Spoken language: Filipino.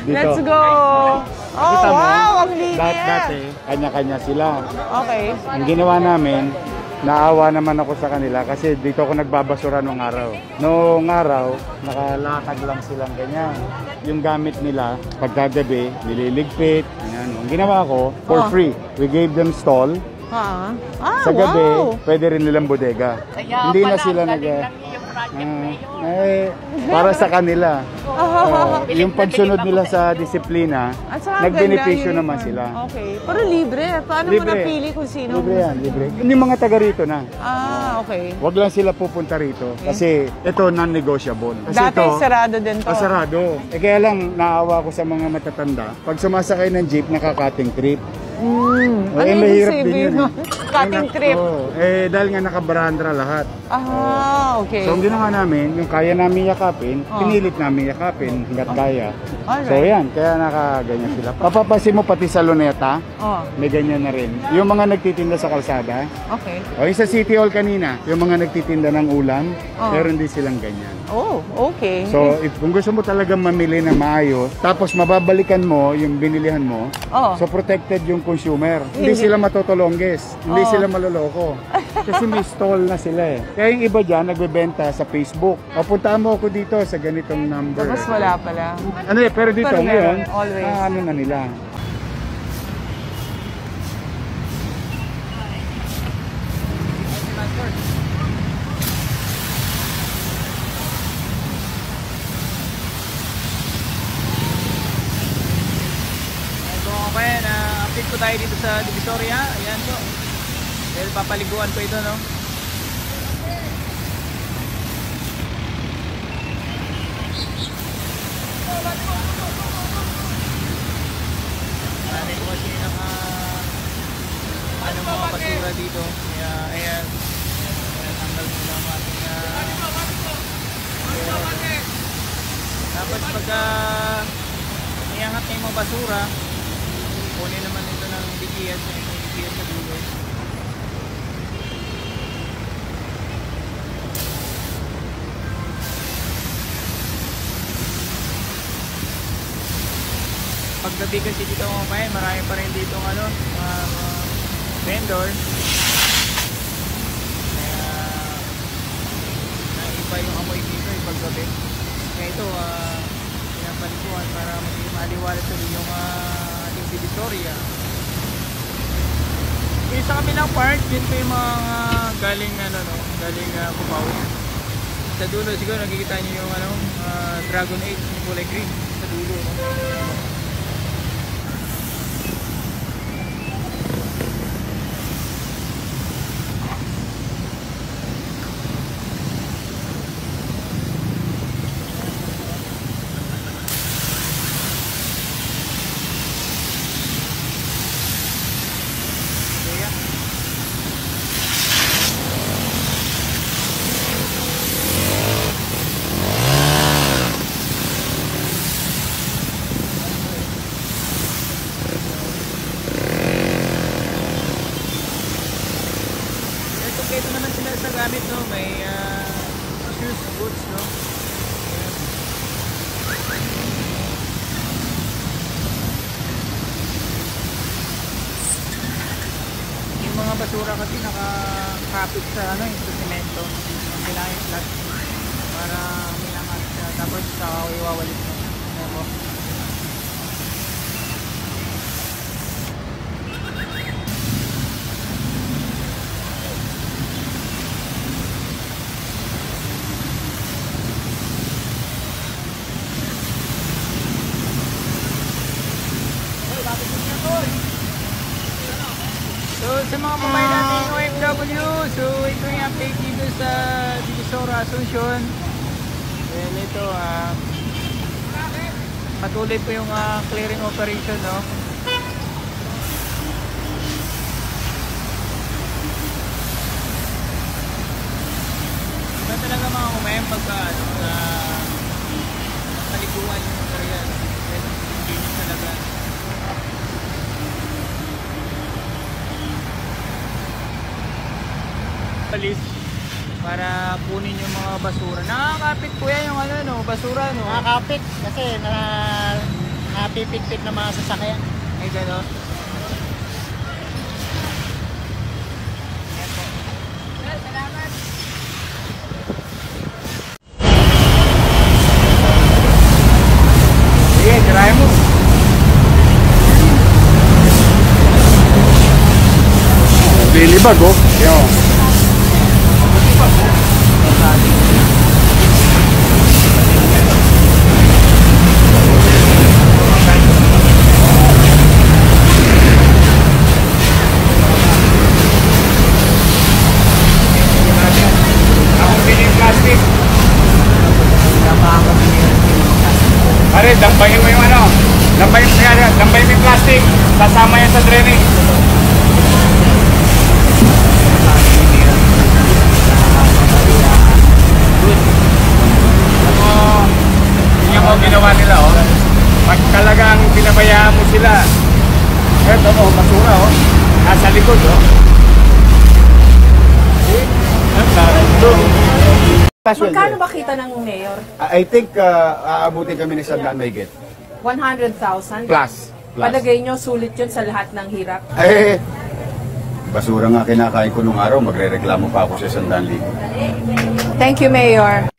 Dito. Let's go! Oh, Kita mo, wow! Ang linis! Dati, kanya-kanya sila. Okay. Ang ginawa namin, naawa naman ako sa kanila kasi dito ako nagbabasura nung araw. Noong araw, nakalatag lang silang ganyan. Yung gamit nila, pagkagabi, nililigpit. Ganyan. Ang ginawa ko, for free, we gave them stall. Sa gabi, pwede rin nilang bodega. Hindi na sila para sa kanila. Yung pagsunod nila sa disiplina, nagbenepisyo naman sila. Okay. Pero libre. Paano mo napili kung sino? Libre yan, libre. Yung mga taga rito na. Okay. Wag lang sila pupunta rito. Kasi ito non-negotiable. Kasi dati ito, sarado din to. Sarado. Kaya lang, naawa ko sa mga matatanda. Pag sumasakay ng jeep, nakaka-cutting trip. Ano yung sabi yun? Cutting trip? Dahil nga nakabarandra lahat. Okay. So, ang ginawa namin, yung kaya namin yakapin, pinilit namin yakapin hanggat kaya. So, yan. Kaya nakaganyan sila. Papapasin mo pati sa Luneta, may ganyan na rin. Yung mga nagtitinda sa kalsada. Okay. O, yung sa City Hall kanina, yung mga nagtitinda ng ulam, meron din silang ganyan. Oh, okay. So, kung gusto mo talagang mamili na maayos, tapos mababalikan mo yung binilihan mo, so protected yung consumer. Hindi sila matutulongges. Hindi sila maloloko. Kasi may stall na sila eh. Kaya yung iba dyan, nagbebenta sa Facebook. Papuntaan mo ako dito sa ganitong number. Tapos wala pala. Pero dito ngayon, always. Ano na nila. Update ko tayo dito sa Divisoria. Ayan po. Dahil papaliguan ko ito, no? Marami po kasi mga basura dito. Kaya, ayan. Tanggal mo lang ating tapos pagka iangat na yung mga basura, kunin naman ito ng BTS, may BTS sa dulo. Paggabi kasi dito mga kain, marami pa rin dito vendor. Kaya naiba yung amoy dito yung paggabi. Kaya ito, pinapalikuan para maliwalas ulit yung Divisoria. Yung sa kabilang part, yun po yung mga galing Cubao. Sa dulo siguro nakikita niyo yung Dragon 8 yung kulay green sa dulo. Ito naman sila sa gamit, no? May shoes, boots, no? Yung mga basura kasi nakakapit sa sa semento. Ang kailangan flat para minangat siya. Tapos iwawalit mo. Ayan po. So sa mga pamay natin OFW, so ito yung update dito sa Divisoria, Asuncion. Well, ito patuloy po yung clearing operation, no? Iba talaga mga kumayang pagka paliguan yung material. Hindi talaga. Para punin yung mga basura. Nakakapit po yan yung basura, no? Nakakapit kasi nagpipit-pit ng mga sasakyan. Ay, gano'n. Sige, tirahin mo. Lilibag, oh. Yo. Pare, dambayin mo yung ano. Dambayin mo yung plastic. Sasama yan sa draining. Tingnan mo ginawa nila, oh. Pag talagang pinabayaan mo sila. Eto, oh, basura, oh. Nasa likod, oh. Magkano ba kita ng mayor? I think aabutin kami ni Sandaan Maygit. 100,000? Plus. Palagay nyo, sulit yun sa lahat ng hirap. Eh, basura nga kinakain ko nung araw, magre-reklamo pa ako sa 100,000. Thank you, Mayor.